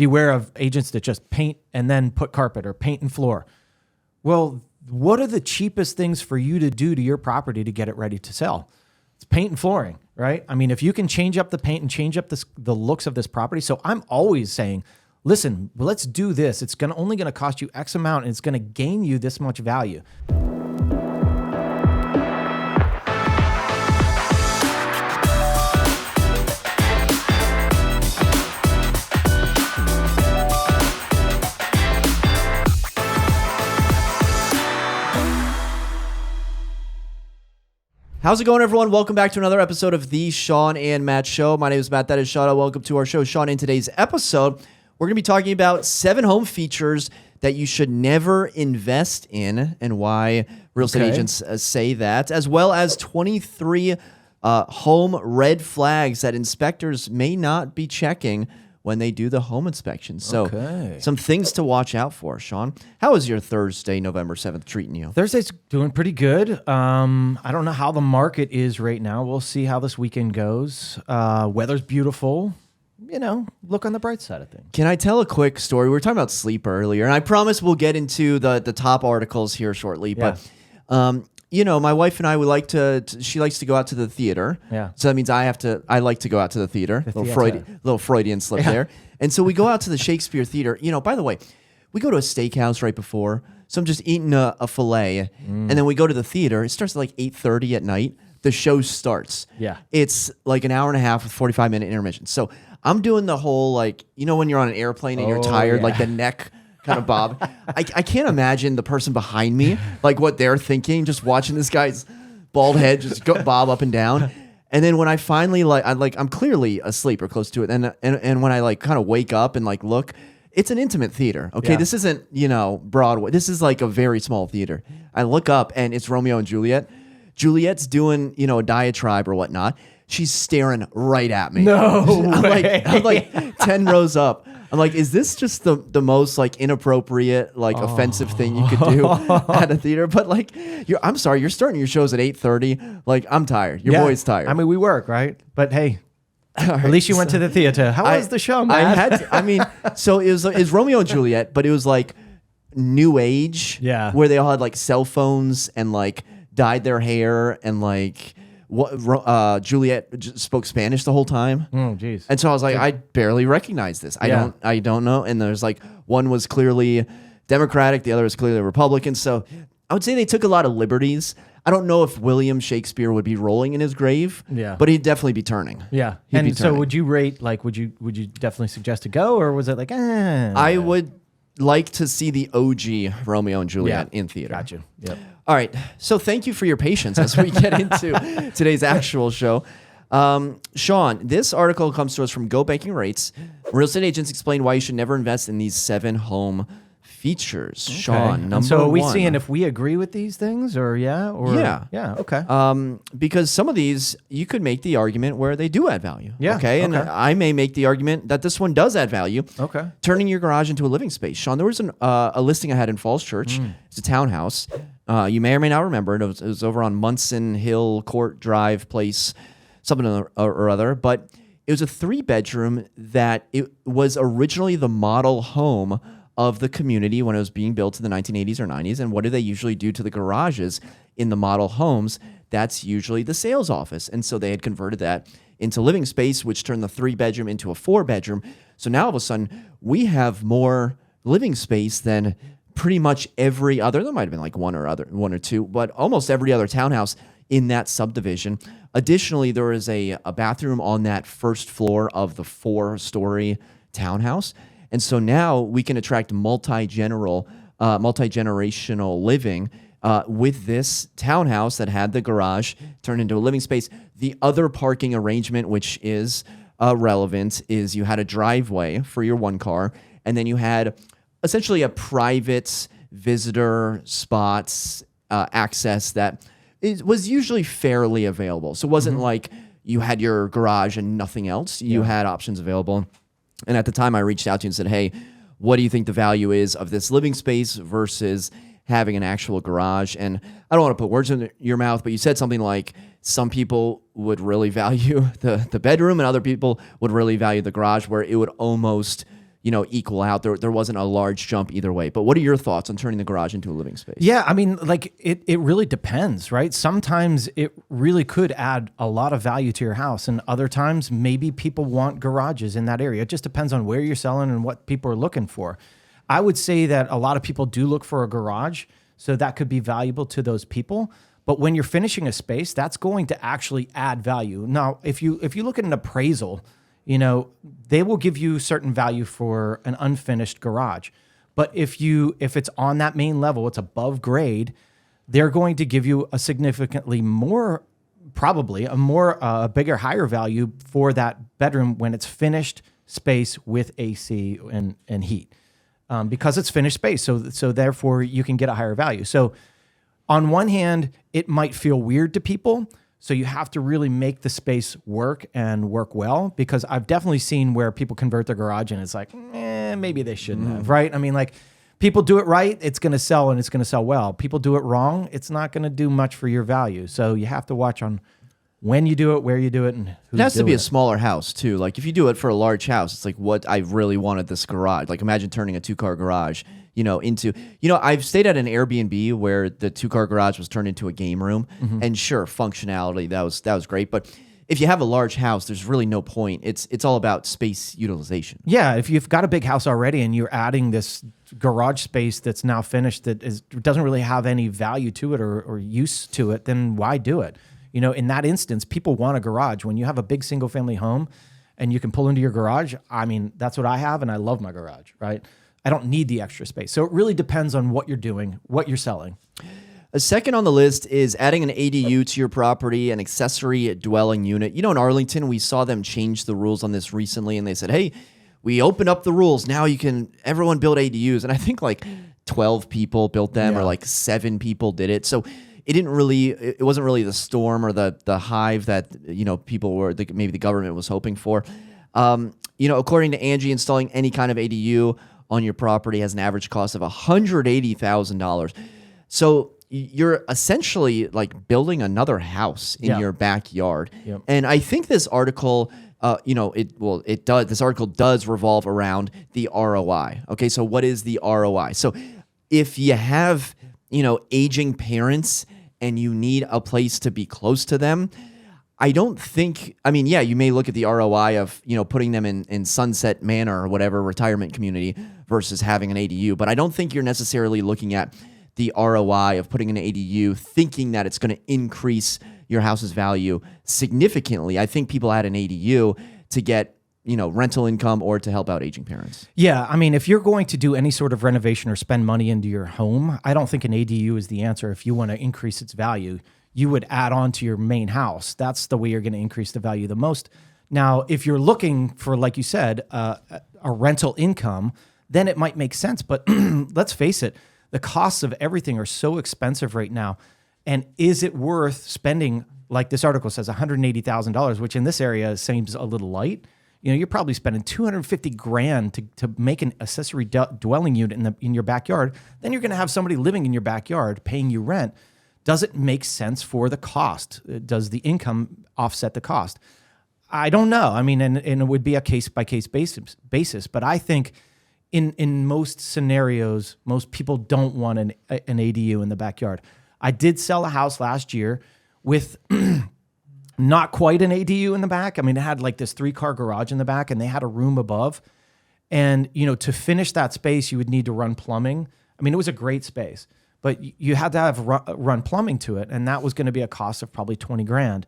beware of agents that just paint and then put carpet or paint and floor. Well, what are the cheapest things for you to do to your property to get it ready to sell? It's paint and flooring, right? I mean, if you can change up the paint and change up the looks of this property. So I'm always saying, listen, well, let's do this. It's only going to cost you X amount and it's going to gain you this much value. How's it going, everyone? Welcome back to another episode of the Shawn and Matt Show. My name is Matt. That is Shawn. Welcome to our show, Shawn. In today's episode, we're going to be talking about 7 home features that you should never invest in and why real estate agents say that, as well as 23 home red flags that inspectors may not be checking when they do the home inspection. So some things to watch out for. Shawn, how is your Thursday, November 7th treating you? Thursday's doing pretty good. I don't know how the market is right now. We'll see how this weekend goes. Weather's beautiful. You know, look on the bright side of things. Can I tell a quick story? We were talking about sleep earlier, and I promise we'll get into the top articles here shortly. Yeah. But, you know, my wife and I, she likes to go out to the theater. Yeah. So that means I like to go out to the theater. Little Freudian slip there. And so we go out to the Shakespeare Theater. You know, by the way, we go to a steakhouse right before. So I'm just eating a filet. And then we go to the theater. It starts at like 8:30 at night. The show starts. Yeah. It's like an hour and a half with 45-minute intermission. So I'm doing the whole, like, you know, when you're on an airplane and you're tired, like the neck kind of bob. I can't imagine the person behind me, like what they're thinking, just watching this guy's bald head just go bob up and down. And then when I finally, I'm clearly asleep or close to it. And when I like kind of wake up and like look, it's an intimate theater. Okay. Yeah. This isn't, you know, Broadway. This is like a very small theater. I look up and it's Romeo and Juliet. Juliet's doing, you know, a diatribe or whatnot. She's staring right at me. No way. I'm like 10 rows up. I'm like, is this just the most like inappropriate, like offensive thing you could do at a theater? But like, I'm sorry, you're starting your shows at 8:30. Like, I'm tired. Your boy's tired. I mean, we work, right? But hey, at least you went to the theater. How was the show, man? So it was Romeo and Juliet, but it was like new age. Yeah. Where they all had like cell phones and like dyed their hair and like Juliet spoke Spanish the whole time. Oh, geez. And so I was like, I barely recognize this. I don't know. And there's like, one was clearly Democratic, the other was clearly Republican. So I would say they took a lot of liberties. I don't know if William Shakespeare would be rolling in his grave, but he'd definitely be turning. Yeah. And so would you rate, like, would you definitely suggest to go, or was it like, I would like to see the OG Romeo and Juliet in theater. Got you. Yep. All right. So thank you for your patience as we get into today's actual show. Shawn, this article comes to us from Go Banking Rates. Real estate agents explain why you should never invest in these 7 home features. Okay. Shawn, number 1. So are we seeing if we agree with these things or yeah? Okay. Because some of these, you could make the argument where they do add value. Yeah. Okay. And I may make the argument that this one does add value. Okay. Turning your garage into a living space. Shawn, there was a listing I had in Falls Church. It's a townhouse. You may or may not remember it. It was over on Munson Hill Court Drive Place, something or other. But it was a 3-bedroom that it was originally the model home of the community when it was being built in the 1980s or 90s. And what do they usually do to the garages in the model homes? That's usually the sales office. And so they had converted that into living space, which turned the 3-bedroom into a 4-bedroom. So now all of a sudden we have more living space than pretty much every other. There might have been like one or two, but almost every other townhouse in that subdivision. Additionally, there is a bathroom on that first floor of the 4-story townhouse. And so now we can attract multi-generational living with this townhouse that had the garage turned into a living space. The other parking arrangement, which is relevant, is you had a driveway for your 1 car, and then you had essentially a private visitor spots access that was usually fairly available. So it wasn't like you had your garage and nothing else. You had options available. And at the time, I reached out to you and said, hey, what do you think the value is of this living space versus having an actual garage? And I don't want to put words in your mouth, but you said something like some people would really value the bedroom and other people would really value the garage, where it would almost equal out. There wasn't a large jump either way. But what are your thoughts on turning the garage into a living space? Yeah, I mean, like it really depends, right? Sometimes it really could add a lot of value to your house, and other times maybe people want garages in that area. It just depends on where you're selling and what people are looking for. I would say that a lot of people do look for a garage, so that could be valuable to those people. But when you're finishing a space, that's going to actually add value. Now, if you look at an appraisal, they will give you certain value for an unfinished garage. But if it's on that main level, it's above grade, they're going to give you a significantly more, probably a bigger, higher value for that bedroom when it's finished space with AC and heat, because it's finished space. So therefore you can get a higher value. So on one hand, it might feel weird to people. So you have to really make the space work and work well, because I've definitely seen where people convert their garage and it's like, maybe they shouldn't have, right? I mean, like, people do it right, it's going to sell and it's going to sell well. People do it wrong, it's not going to do much for your value. So you have to watch on when you do it, where you do it, and who's doing it. It has to be a smaller house too. Like if you do it for a large house, it's like, what I really wanted this garage. Like imagine turning a 2-car garage, into, I've stayed at an Airbnb where the 2-car garage was turned into a game room, and sure, functionality, that was great. But if you have a large house, there's really no point. It's all about space utilization. Yeah, if you've got a big house already and you're adding this garage space that's now finished doesn't really have any value to it or use to it, then why do it? In that instance, people want a garage. When you have a big single family home and you can pull into your garage, I mean, that's what I have, and I love my garage, right? I don't need the extra space. So it really depends on what you're doing, what you're selling. A second on the list is adding an ADU to your property, an accessory dwelling unit. In Arlington, we saw them change the rules on this recently, and they said, hey, we opened up the rules. Now everyone build ADUs. And I think like 12 people built them, or like 7 people did it. So it wasn't really the storm or the hive that, people were, maybe the government was hoping for. According to Angie, installing any kind of ADU on your property has an average cost of $180,000. So you're essentially like building another house in your backyard. Yep. And I think this article, this article does revolve around the ROI. Okay, so what is the ROI? So if you have, aging parents and you need a place to be close to them, you may look at the ROI of, putting them in Sunset Manor or whatever retirement community versus having an ADU. But I don't think you're necessarily looking at the ROI of putting an ADU thinking that it's going to increase your house's value significantly. I think people add an ADU to get, rental income or to help out aging parents. Yeah. I mean, if you're going to do any sort of renovation or spend money into your home, I don't think an ADU is the answer. If you want to increase its value, you would add on to your main house. That's the way you're going to increase the value the most. Now, if you're looking for, like you said, a rental income, then it might make sense. But let's face it, the costs of everything are so expensive right now. And is it worth spending, like this article says, $180,000, which in this area seems a little light? You're probably spending $250,000 to make an accessory dwelling unit in your backyard. Then you're going to have somebody living in your backyard paying you rent. Does it make sense for the cost? Does the income offset the cost? I don't know. I mean, and it would be a case-by-case basis. But I think in most scenarios, most people don't want an ADU in the backyard. I did sell a house last year with not quite an ADU in the back. I mean, it had like this 3-car garage in the back, and they had a room above. And, to finish that space, you would need to run plumbing. I mean, it was a great space. But you had to have run plumbing to it, and that was going to be a cost of probably $20,000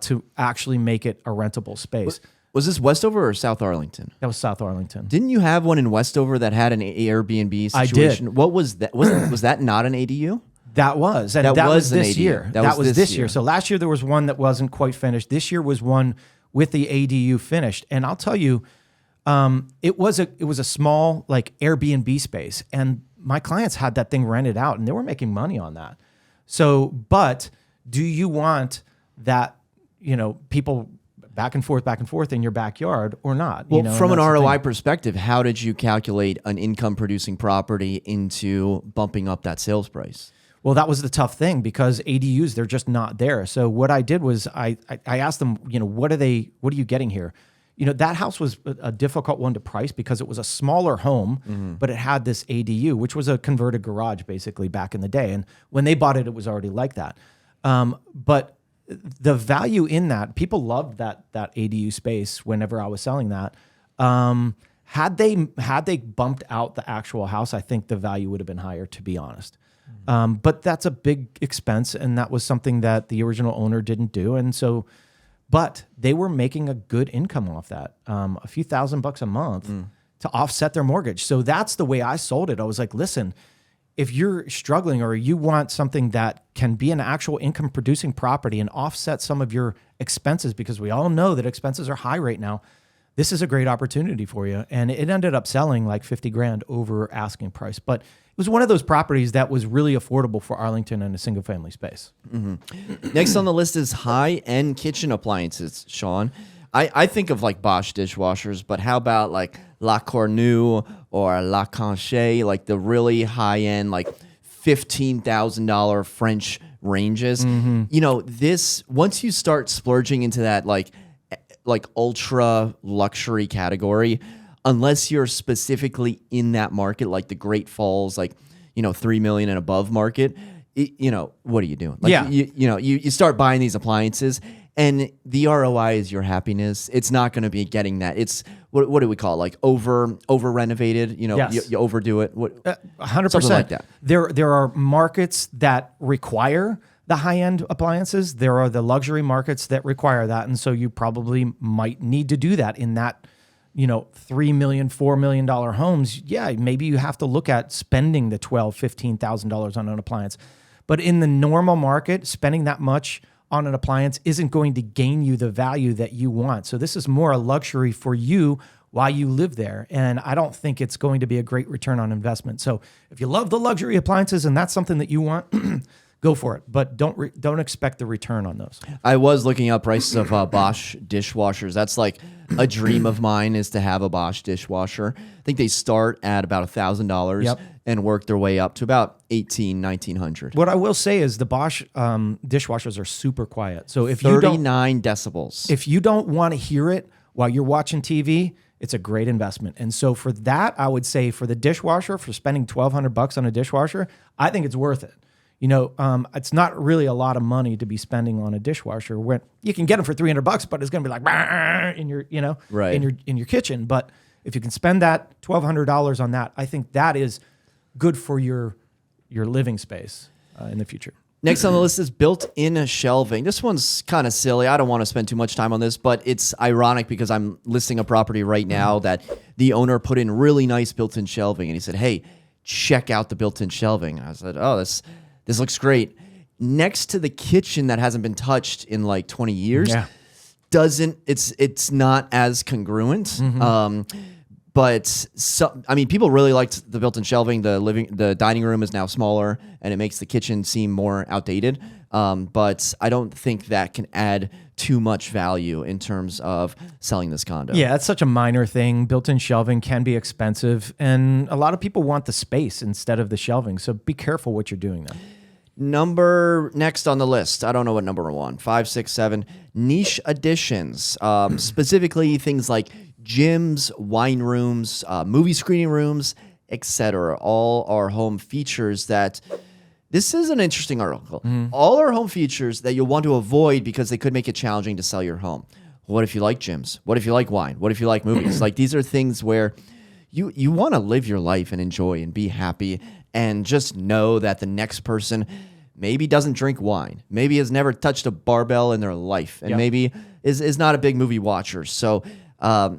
to actually make it a rentable space. Was this Westover or South Arlington? That was South Arlington. Didn't you have one in Westover that had an Airbnb situation? I did. What was that? Was that not an ADU? That was. And that was this year. That was this year. So last year there was one that wasn't quite finished. This year was one with the ADU finished. And I'll tell you, it was a small like Airbnb space, and my clients had that thing rented out and they were making money on that. So, but do you want that, people back and forth in your backyard or not? Well, from an ROI perspective, how did you calculate an income producing property into bumping up that sales price? Well, that was the tough thing because ADUs, they're just not there. So what I did was I asked them, what are you getting here? that house was a difficult one to price because it was a smaller home, but it had this ADU, which was a converted garage basically back in the day. And when they bought it, it was already like that. But the value in that, people loved that ADU space whenever I was selling that. Had they bumped out the actual house, I think the value would have been higher, to be honest. But that's a big expense, and that was something that the original owner didn't do. And so, but they were making a good income off that, a few $1,000 a month to offset their mortgage. So that's the way I sold it. I was like, listen, if you're struggling or you want something that can be an actual income producing property and offset some of your expenses, because we all know that expenses are high right now, this is a great opportunity for you. And it ended up selling like 50 grand over asking price. But it was one of those properties that was really affordable for Arlington in a single family space. Next on the list is high-end kitchen appliances, Shawn. I think of like Bosch dishwashers, but how about like La Cornue or La Conche, like the really high-end, like $15,000 French ranges? This, once you start splurging into that like ultra luxury category, unless you're specifically in that market, like the Great Falls, like, $3 million and above market, what are you doing? Like, you start buying these appliances, and the ROI is your happiness. It's not going to be getting that. It's what do we call it? Like over renovated, Yes. you overdo it. 100%. Something like that. There are markets that require the high-end appliances. There are the luxury markets that require that. And so you probably might need to do that in that, $3 million, $4 million homes. Yeah, maybe you have to look at spending the $12,000, $15,000 on an appliance. But in the normal market, spending that much on an appliance isn't going to gain you the value that you want. So this is more a luxury for you while you live there. And I don't think it's going to be a great return on investment. So if you love the luxury appliances and that's something that you want, go for it. But don't expect the return on those. I was looking up prices of Bosch dishwashers. That's like a dream of mine, is to have a Bosch dishwasher. I think they start at about $1,000 and work their way up to about $1,900. What I will say is the Bosch dishwashers are super quiet. So if 39 decibels. If you don't want to hear it while you're watching TV, it's a great investment. And so for that, I would say for the dishwasher, for spending $1,200 on a dishwasher, I think it's worth it. It's not really a lot of money to be spending on a dishwasher. When you can get them for $300, but it's going to be like in your, right. in your kitchen. But if you can spend that $1,200 on that, I think that is good for your living space in the future. Next on the list is built-in shelving. This one's kind of silly. I don't want to spend too much time on this, but it's ironic because I'm listing a property right now that the owner put in really nice built-in shelving, and he said, "Hey, check out the built-in shelving." And I said, "Oh, this looks great." Next to the kitchen that hasn't been touched in like 20 years, it's not as congruent. But people really liked the built-in shelving. The dining room is now smaller, and it makes the kitchen seem more outdated. But I don't think that can add too much value in terms of selling this condo. Yeah, it's such a minor thing. Built-in shelving can be expensive, and a lot of people want the space instead of the shelving. So be careful what you're doing there. Next on the list, I don't know what number 1, 5, 6, 7, niche additions. Specifically things like gyms, wine rooms, movie screening rooms, etc. All are home features that... This is an interesting article. All are home features that you'll want to avoid because they could make it challenging to sell your home. What if you like gyms? What if you like wine? What if you like movies? Like, these are things where you want to live your life and enjoy and be happy, and just know that the next person maybe doesn't drink wine, maybe has never touched a barbell in their life, and maybe is not a big movie watcher. So, a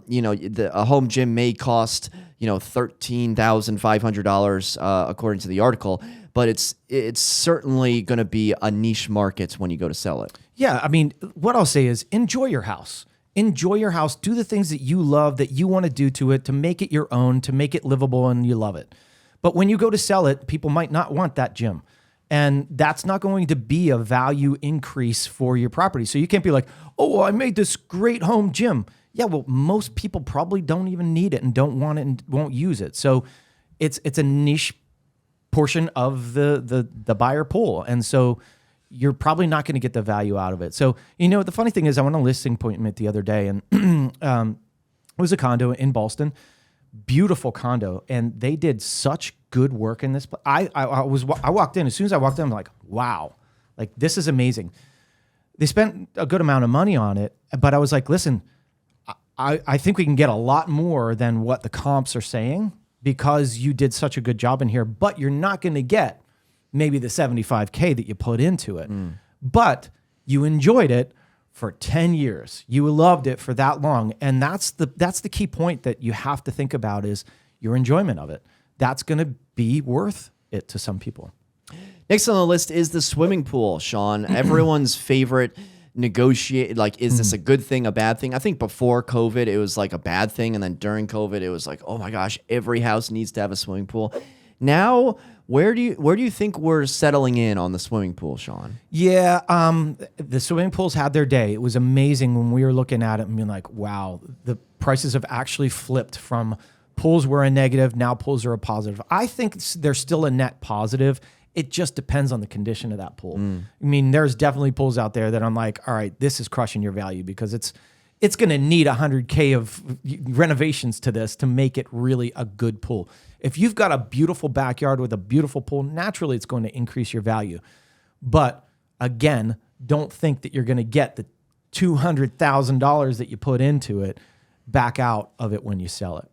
home gym may cost, $13,500 according to the article, but it's certainly going to be a niche market when you go to sell it. Yeah, I mean, what I'll say is enjoy your house. Enjoy your house. Do the things that you love, that you want to do to it, to make it your own, to make it livable and you love it. But when you go to sell it, people might not want that gym. And that's not going to be a value increase for your property. So you can't be like, oh, I made this great home gym. Yeah, well, most people probably don't even need it and don't want it and won't use it. So it's a niche portion of the buyer pool. And so you're probably not going to get the value out of it. So, the funny thing is, I went on a listing appointment the other day, and It was a condo in Ballston, beautiful condo, and they did such good work in this place. I walked in, as soon as I walked in, I'm like, wow, like this is amazing. They spent a good amount of money on it, but I was like, listen, I think we can get a lot more than what the comps are saying because you did such a good job in here, but you're not going to get maybe the $75K that you put into it. But you enjoyed it for 10 years. You loved it for that long. And that's the key point that you have to think about is your enjoyment of it. That's going to be worth it to some people. Next on the list is the swimming pool, Shawn. Everyone's favorite negotiate. Like, is this a good thing, a bad thing? I think before COVID, it was like a bad thing. And then during COVID, it was like, oh my gosh, every house needs to have a swimming pool. Now, where do you think we're settling in on the swimming pool, Shawn? Yeah, the swimming pools had their day. It was amazing when we were looking at it and being like, wow, the prices have actually flipped from pools were a negative, now pools are a positive. I think they're still a net positive. It just depends on the condition of that pool. I mean, there's definitely pools out there that I'm like, all right, this is crushing your value because it's going to need $100K of renovations to this to make it really a good pool. If you've got a beautiful backyard with a beautiful pool, naturally it's going to increase your value. But again, don't think that you're going to get the $200,000 that you put into it back out of it when you sell it.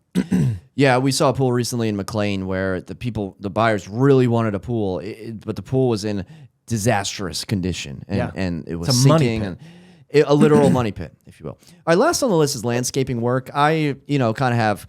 Yeah, we saw a pool recently in McLean where the buyers really wanted a pool, but the pool was in disastrous condition and it was it's a sinking. money pit. And a literal money pit, if you will. All right, last on the list is landscaping work. I, kind of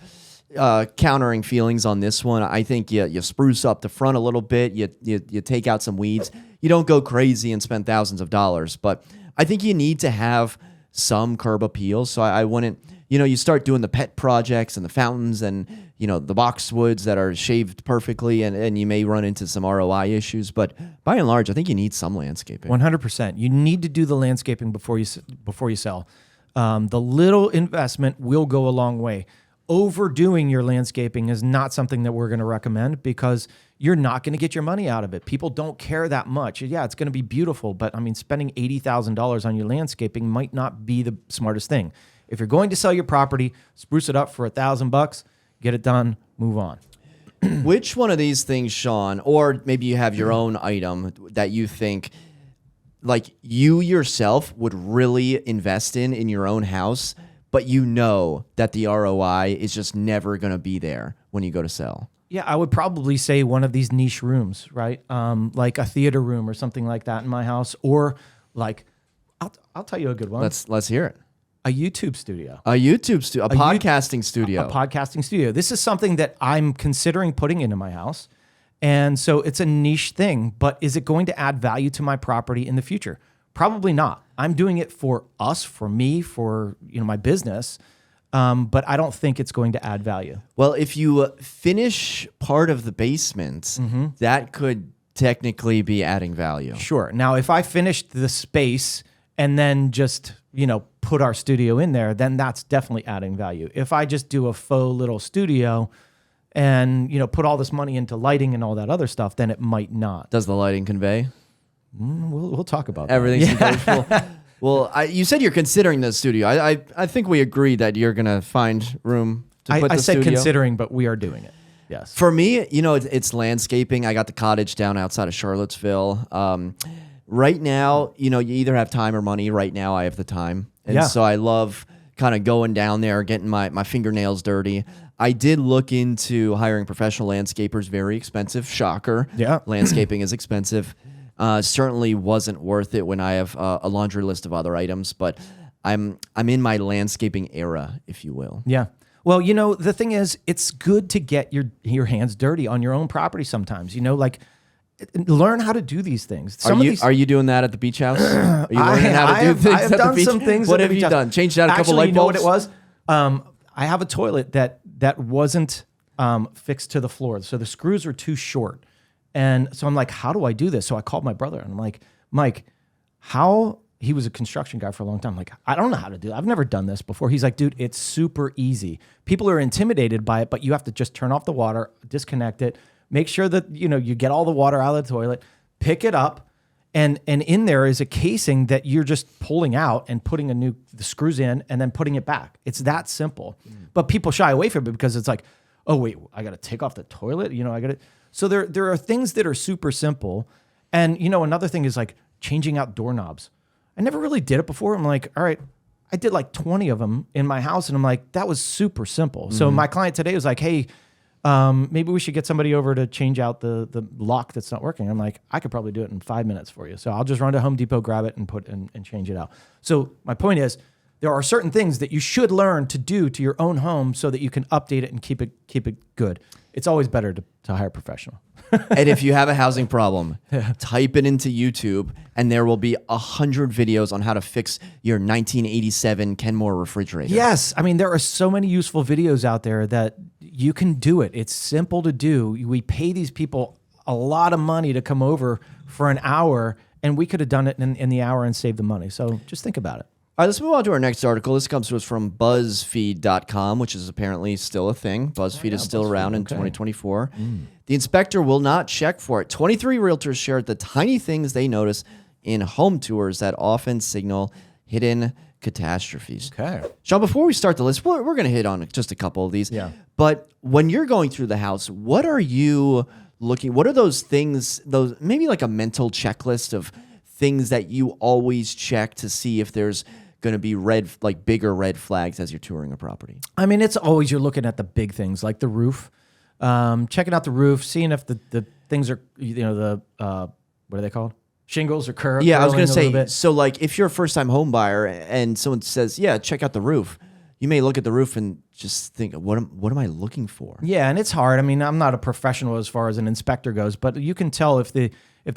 have countering feelings on this one. I think you spruce up the front a little bit. You take out some weeds. You don't go crazy and spend thousands of dollars, but I think you need to have some curb appeal. So I wouldn't, you start doing the pet projects and the fountains and, the boxwoods that are shaved perfectly and you may run into some ROI issues. But by and large, I think you need some landscaping. 100%. You need to do the landscaping before you sell. The little investment will go a long way. Overdoing your landscaping is not something that we're going to recommend because you're not going to get your money out of it. People don't care that much. Yeah, it's going to be beautiful, but I mean, spending $80,000 on your landscaping might not be the smartest thing. If you're going to sell your property, spruce it up for $1,000, get it done, move on. Which one of these things, Shawn, or maybe you have your own item that you think like you yourself would really invest in your own house, but you know that the ROI is just never going to be there when you go to sell? Yeah, I would probably say one of these niche rooms, right? Like a theater room or something like that in my house, or like, I'll tell you a good one. Let's hear it. A YouTube studio. A YouTube studio. A podcasting studio. A podcasting studio. This is something that I'm considering putting into my house. And so it's a niche thing, but is it going to add value to my property in the future? Probably not. I'm doing it for us, for me, for my business, but I don't think it's going to add value. Well, if you finish part of the basement, that could technically be adding value. Sure. Now, if I finished the space and then just put our studio in there, then that's definitely adding value. If I just do a faux little studio and put all this money into lighting and all that other stuff, then it might not. Does the lighting convey? We'll talk about that. Everything's negotiable. Well, you said you're considering the studio. I think we agreed that you're going to find room to put the studio. I said considering, but we are doing it. Yes. For me, it's landscaping. I got the cottage down outside of Charlottesville. Right now, you either have time or money. Right now, I have the time. And so I love kind of going down there, getting my fingernails dirty. I did look into hiring professional landscapers. Very expensive. Shocker. Yeah. Landscaping is expensive. Certainly wasn't worth it when I have a laundry list of other items, but I'm in my landscaping era, if you will. Yeah. Well, the thing is, it's good to get your hands dirty on your own property sometimes. Like, learn how to do these things. Are you doing that at the beach house? Are you learning how to do things at the beach? I have done some things. What have you done? Changed out a couple light bulbs? You know what it was? I have a toilet that wasn't fixed to the floor, so the screws are too short. And so I'm like, how do I do this? So I called my brother and I'm like, Mike, he was a construction guy for a long time. I'm like, I don't know how to do it. I've never done this before. He's like, dude, it's super easy. People are intimidated by it, but you have to just turn off the water, disconnect it, make sure that, you get all the water out of the toilet, pick it up And in there is a casing that you're just pulling out and putting the screws in and then putting it back. It's that simple. But people shy away from it because it's like, oh wait, I got to take off the toilet. I got to. So there are things that are super simple. And another thing is like changing out doorknobs. I never really did it before. I'm like, all right, I did like 20 of them in my house, and I'm like, that was super simple. So my client today was like, hey, maybe we should get somebody over to change out the lock that's not working. I'm like, I could probably do it in 5 minutes for you. So I'll just run to Home Depot, grab it, and change it out. So my point is, there are certain things that you should learn to do to your own home so that you can update it and keep it good. It's always better to hire a professional. And if you have a housing problem, type it into YouTube, and there will be 100 videos on how to fix your 1987 Kenmore refrigerator. Yes. I mean, there are so many useful videos out there that you can do it. It's simple to do. We pay these people a lot of money to come over for an hour, and we could have done it in the hour and saved the money. So just think about it. All right, let's move on to our next article. This comes to us from BuzzFeed.com, which is apparently still a thing. BuzzFeed is still around in 2024. The inspector will not check for it. 23 realtors shared the tiny things they notice in home tours that often signal hidden catastrophes. Okay. Shawn, before we start the list, we're going to hit on just a couple of these. Yeah. But when you're going through the house, what are you looking? What are those things? Those maybe like a mental checklist of things that you always check to see if there's going to be bigger red flags as you're touring a property? I mean, it's always you're looking at the big things like the roof, checking out the roof, seeing if the things are, what are they called? Shingles or curved. Yeah, I was going to say, so like if you're a first-time home buyer and someone says, yeah, check out the roof, you may look at the roof and just think, what am I looking for? Yeah, and it's hard. I mean, I'm not a professional as far as an inspector goes, but you can tell if the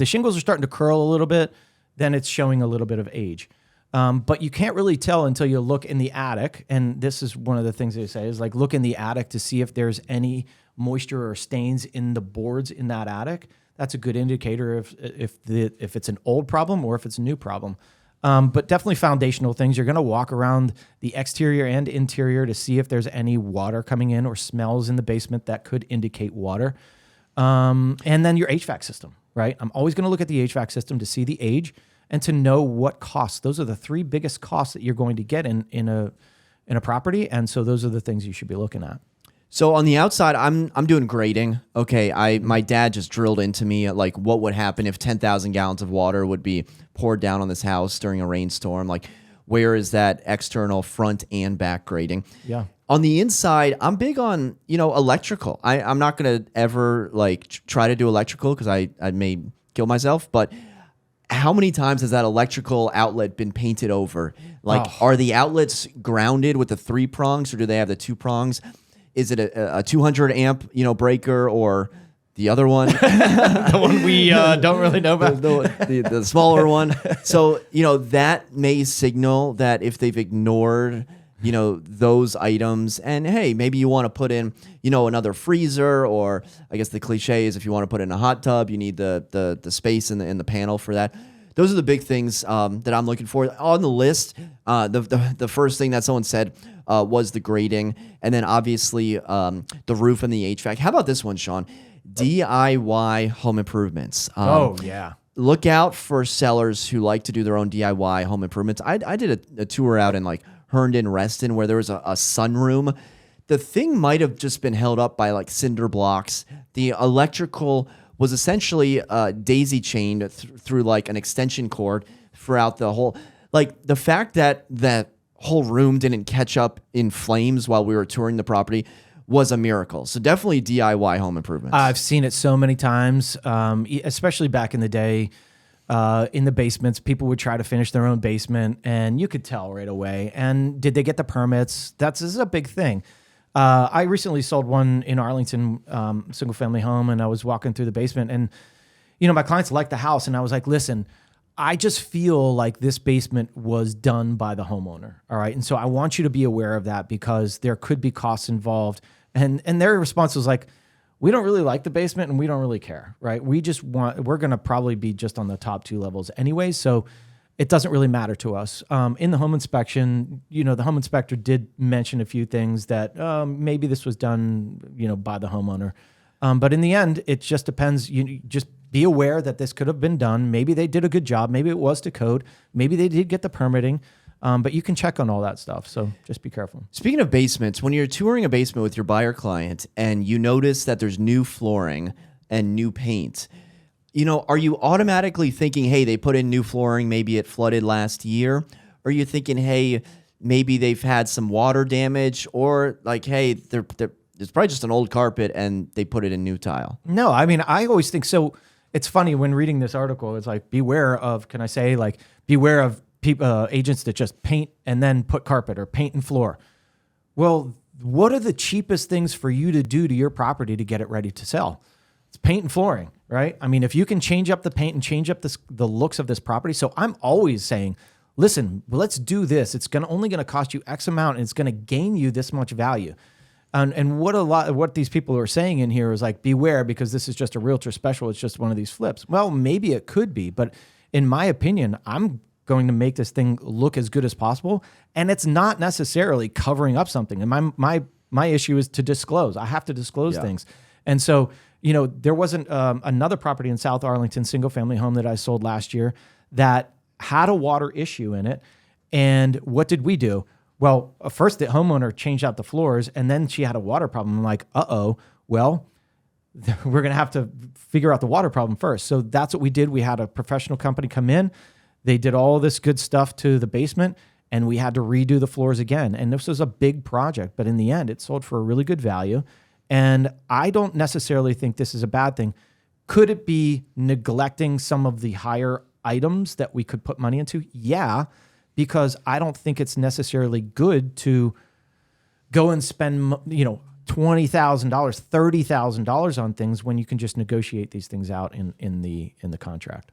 shingles are starting to curl a little bit, then it's showing a little bit of age. But you can't really tell until you look in the attic. And this is one of the things they say is like, look in the attic to see if there's any moisture or stains in the boards in that attic. That's a good indicator if it's an old problem or if it's a new problem. But definitely foundational things. You're going to walk around the exterior and interior to see if there's any water coming in or smells in the basement that could indicate water. And then your HVAC system, right? I'm always going to look at the HVAC system to see the age and to know what costs. Those are the three biggest costs that you're going to get in a property. And so those are the things you should be looking at. So on the outside, I'm doing grading. Okay, my dad just drilled into me like what would happen if 10,000 gallons of water would be poured down on this house during a rainstorm. Like, where is that external front and back grading? Yeah. On the inside, I'm big on electrical. I'm not gonna ever try to do electrical because I may kill myself. But how many times has that electrical outlet been painted over? Are the outlets grounded with the 3 prongs or do they have the 2 prongs? Is it a 200 amp, breaker or the other one? The one we don't really know about. The smaller one. So, that may signal that if they've ignored, those items and hey, maybe you want to put in, another freezer, or I guess the cliche is if you want to put in a hot tub, you need the space in the panel for that. Those are the big things that I'm looking for on the list. The first thing that someone said was the grading, and then obviously the roof and the HVAC. How about this one, Shawn? DIY home improvements. Oh yeah. Look out for sellers who like to do their own DIY home improvements. I did a tour out in Herndon, Reston, where there was a sunroom. The thing might have just been held up by cinder blocks. The electrical was essentially daisy chained through an extension cord throughout the whole. The fact that that whole room didn't catch up in flames while we were touring the property was a miracle. So definitely DIY home improvements. I've seen it so many times, especially back in the day. In the basements, people would try to finish their own basement, and you could tell right away. And did they get the permits? This is a big thing. I recently sold one in Arlington, single family home, and I was walking through the basement, and my clients liked the house, and I was like, listen, I just feel like this basement was done by the homeowner. All right. And so I want you to be aware of that because there could be costs involved. And their response was like, we don't really like the basement and we don't really care. Right. We're going to probably be just on the top 2 levels anyway. So it doesn't really matter to us. In the home inspection, the home inspector did mention a few things that maybe this was done, by the homeowner. But in the end, it just depends. You just be aware that this could have been done. Maybe they did a good job. Maybe it was to code. Maybe they did get the permitting. But you can check on all that stuff. So just be careful. Speaking of basements, when you're touring a basement with your buyer client and you notice that there's new flooring and new paint, are you automatically thinking, hey, they put in new flooring, maybe it flooded last year? Or are you thinking, hey, maybe they've had some water damage? Or like, hey, it's probably just an old carpet and they put it in new tile? No, I mean, I always think so. It's funny when reading this article, it's like, beware of agents that just paint and then put carpet or paint and floor. Well, what are the cheapest things for you to do to your property to get it ready to sell? It's paint and flooring, right? I mean, if you can change up the paint and change up the looks of this property. So I'm always saying, listen, let's do this. It's only going to cost you X amount and it's going to gain you this much value. And what these people are saying in here is like, beware, because this is just a realtor special. It's just one of these flips. Well, maybe it could be, but in my opinion, I'm going to make this thing look as good as possible. And it's not necessarily covering up something. And my issue is to disclose. I have to disclose things. And so, there wasn't another property in South Arlington, single family home that I sold last year that had a water issue in it. And what did we do? Well, first the homeowner changed out the floors and then she had a water problem. I'm like, well, we're going to have to figure out the water problem first. So that's what we did. We had a professional company come in. They did all this good stuff to the basement and we had to redo the floors again. And this was a big project, but in the end, it sold for a really good value. And I don't necessarily think this is a bad thing. Could it be neglecting some of the higher items that we could put money into? Yeah, because I don't think it's necessarily good to go and spend, $20,000, $30,000 on things when you can just negotiate these things out in the contract.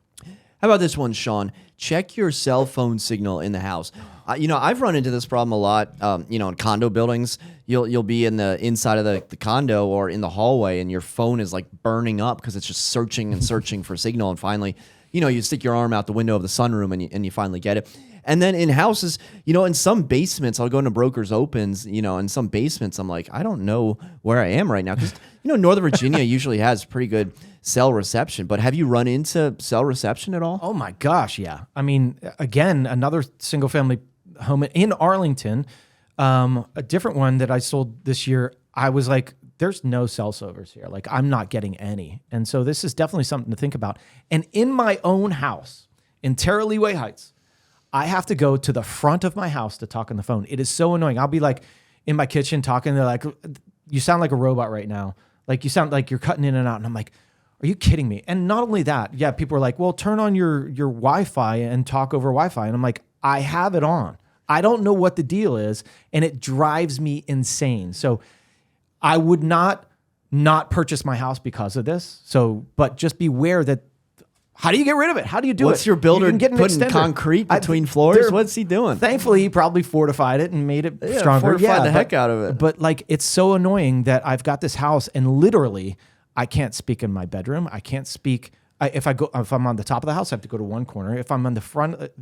How about this one, Shawn? Check your cell phone signal in the house. I've run into this problem a lot. In condo buildings, you'll be in the inside of the condo or in the hallway, and your phone is like burning up because it's just searching and searching for signal. And finally, you stick your arm out the window of the sunroom and you finally get it. And then in houses, in some basements, I'll go into Brokers Opens, in some basements, I'm like, I don't know where I am right now. Because, Northern Virginia usually has pretty good cell reception. But have you run into cell reception at all? Oh, my gosh, yeah. I mean, again, another single-family home in Arlington, a different one that I sold this year, I was like, there's no cell service here. Like, I'm not getting any. And so this is definitely something to think about. And in my own house, in Terra Leeway Heights, I have to go to the front of my house to talk on the phone. It is so annoying. I'll be like in my kitchen talking. They're like, you sound like a robot right now. Like you sound like you're cutting in and out. And I'm like, are you kidding me? And not only that, yeah, people are like, well, turn on your Wi-Fi and talk over Wi-Fi. And I'm like, I have it on. I don't know what the deal is. And it drives me insane. So I would not purchase my house because of this. So, but just beware that. How do you get rid of it? How do you do it? What's your builder putting concrete between floors? What's he doing? Thankfully, he probably fortified it and made it stronger. Fortified the heck out of it. But like, it's so annoying that I've got this house and literally I can't speak in my bedroom. I can't speak. If I'm on the top of the house, I have to go to one corner. If I'm on the front,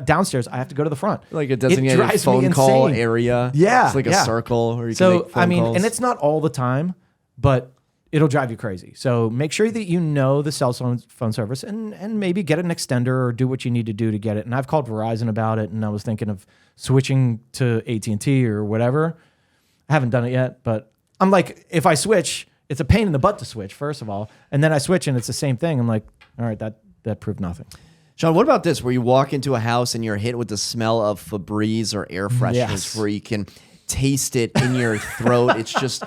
downstairs, I have to go to the front. Like a designated phone call area. Yeah. It's like a circle where you can make phone calls. And it's not all the time, but it'll drive you crazy. So make sure that you know the cell phone service and maybe get an extender or do what you need to do to get it. And I've called Verizon about it, and I was thinking of switching to AT&T or whatever. I haven't done it yet, but I'm like, if I switch, it's a pain in the butt to switch, first of all. And then I switch and it's the same thing. I'm like, all right, that proved nothing. Shawn, what about this, where you walk into a house and you're hit with the smell of Febreze or air fresheners, where you can taste it in your throat? It's just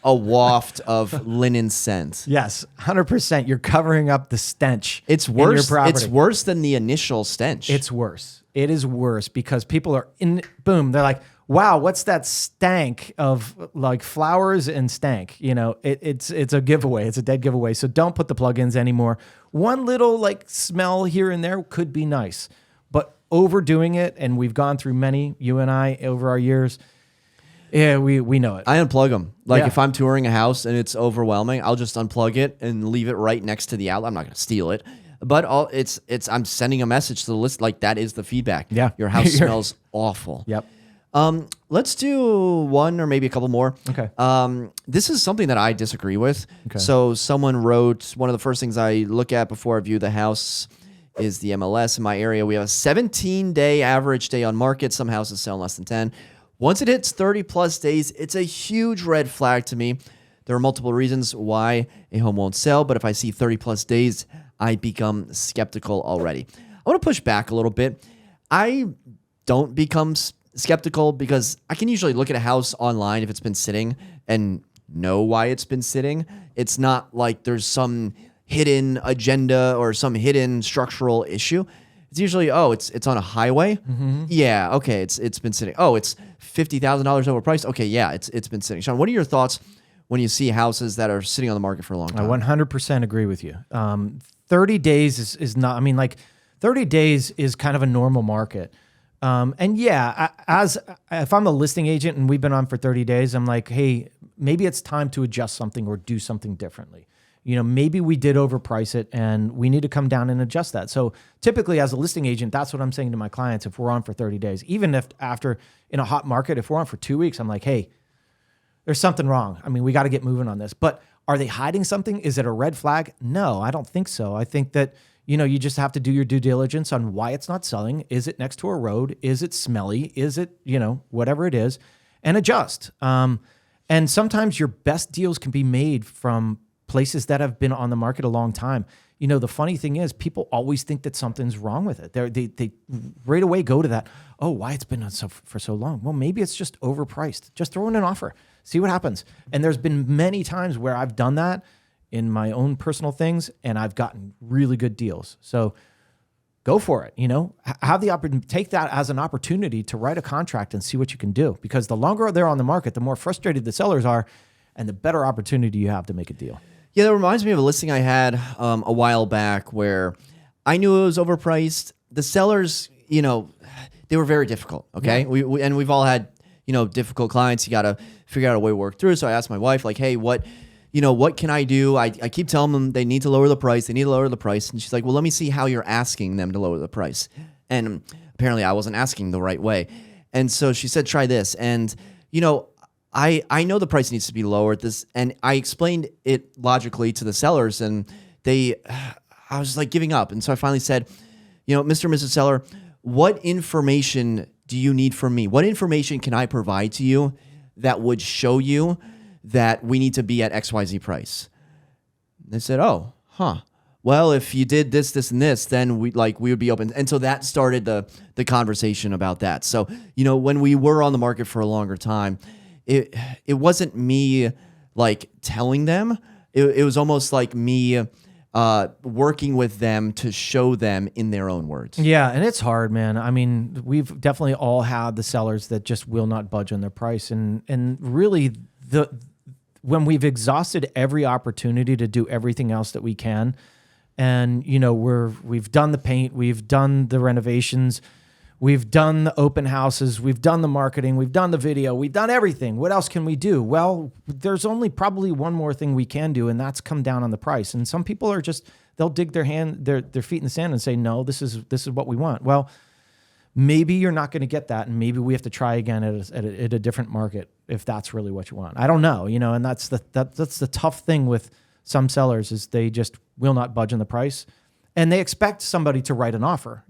a waft of linen scent. Yes, 100%. You're covering up the stench. It's worse. In your property. It's worse than the initial stench. It's worse. It is worse because people are boom. They're like, wow, what's that stank of like flowers and stank? It's a giveaway. It's a dead giveaway. So don't put the plugins anymore. One little like smell here and there could be nice, but overdoing it, and we've gone through many, you and I, over our years. Yeah, we know it. I unplug them. Like if I'm touring a house and it's overwhelming, I'll just unplug it and leave it right next to the outlet. I'm not going to steal it, but I'm sending a message to the list. Like, that is the feedback. Yeah. Your house smells awful. Yep. let's do one or maybe a couple more. Okay. This is something that I disagree with. Okay. So someone wrote, one of the first things I look at before I view the house is the MLS. In my area, we have a 17-day average day on market. Some houses sell in less than 10. Once it hits 30 plus days, it's a huge red flag to me. There are multiple reasons why a home won't sell, but if I see 30 plus days, I become skeptical already. I want to push back a little bit. I don't become skeptical because I can usually look at a house online if it's been sitting and know why it's been sitting. It's not like there's some hidden agenda or some hidden structural issue. It's usually, it's on a highway. Mm-hmm. Yeah, okay, it's been sitting. Oh, it's $50,000 overpriced. Okay, yeah, it's been sitting. Shawn, what are your thoughts when you see houses that are sitting on the market for a long time? I 100% agree with you. 30 days is not, 30 days is kind of a normal market. And yeah, if I'm a listing agent and we've been on for 30 days, I'm like, hey, maybe it's time to adjust something or do something differently. Maybe we did overprice it and we need to come down and adjust that. So typically as a listing agent, that's what I'm saying to my clients. If we're on for 30 days, even if after in a hot market, if we're on for 2 weeks, I'm like, hey, there's something wrong. We got to get moving on this. But are they hiding something? Is it a red flag? No, I don't think so. I think that, you just have to do your due diligence on why it's not selling. Is it next to a road? Is it smelly? Is it, whatever it is, and adjust. And sometimes your best deals can be made from places that have been on the market a long time. The funny thing is people always think that something's wrong with it. They right away go to that. Oh, why it's been on for so long? Well, maybe it's just overpriced. Just throw in an offer. See what happens. And there's been many times where I've done that in my own personal things and I've gotten really good deals. So go for it. Have the opportunity, take that as an opportunity to write a contract and see what you can do. Because the longer they're on the market, the more frustrated the sellers are and the better opportunity you have to make a deal. Yeah, that reminds me of a listing I had a while back where I knew it was overpriced. The sellers, they were very difficult. Okay, yeah. We've all had difficult clients. You got to figure out a way to work through. So I asked my wife, like, hey, what can I do? I keep telling them they need to lower the price. They need to lower the price, and she's like, well, let me see how you're asking them to lower the price. And apparently, I wasn't asking the right way. And so she said, try this, and I know the price needs to be lowered. And I explained it logically to the sellers, and I was like giving up. And so I finally said, Mr. and Mrs. Seller, what information do you need from me? What information can I provide to you that would show you that we need to be at XYZ price? They said, well, if you did this, this, and this, then we would be open. And so that started the conversation about that. So, when we were on the market for a longer time, it wasn't me like telling them. It was almost like me working with them to show them in their own words. Yeah, and it's hard, man. We've definitely all had the sellers that just will not budge on their price, and really when we've exhausted every opportunity to do everything else that we can, and we've done the paint, we've done the renovations, we've done the open houses, we've done the marketing, we've done the video, we've done everything. What else can we do? Well, there's only probably one more thing we can do, and that's come down on the price. And some people are they'll dig their feet in the sand and say, no, this is what we want. Well, maybe you're not going to get that, and maybe we have to try again at a different market if that's really what you want. I don't know, and that's the tough thing with some sellers is they just will not budge on the price. And they expect somebody to write an offer.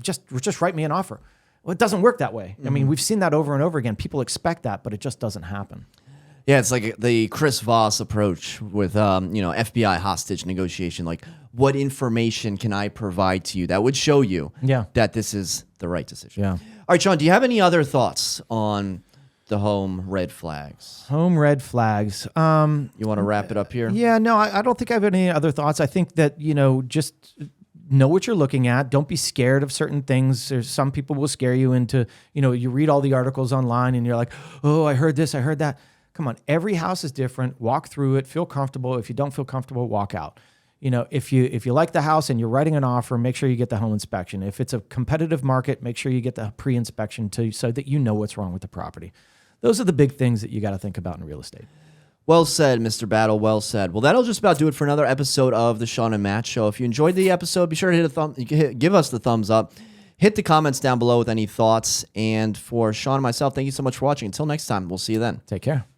Just write me an offer. Well, it doesn't work that way. Mm-hmm. We've seen that over and over again. People expect that, but it just doesn't happen. Yeah, it's like the Chris Voss approach with FBI hostage negotiation. Like, what information can I provide to you that would show you that this is the right decision? Yeah. All right, Shawn, do you have any other thoughts on the home red flags? Home red flags. You want to wrap it up here? Yeah, no, I don't think I have any other thoughts. I think that, just know what you're looking at. Don't be scared of certain things. There's some people will scare you into, you read all the articles online and you're like, oh, I heard this, I heard that. Come on, every house is different. Walk through it, feel comfortable. If you don't feel comfortable, walk out. If you like the house and you're writing an offer, make sure you get the home inspection. If it's a competitive market, make sure you get the pre-inspection so that you know what's wrong with the property. Those are the big things that you got to think about in real estate. Well said, Mr. Battle. Well said. Well, that'll just about do it for another episode of the Shawn and Matt Show. If you enjoyed the episode, be sure to give us the thumbs up. hit the comments down below with any thoughts. And for Shawn and myself, thank you so much for watching. Until next time, we'll see you then. Take care.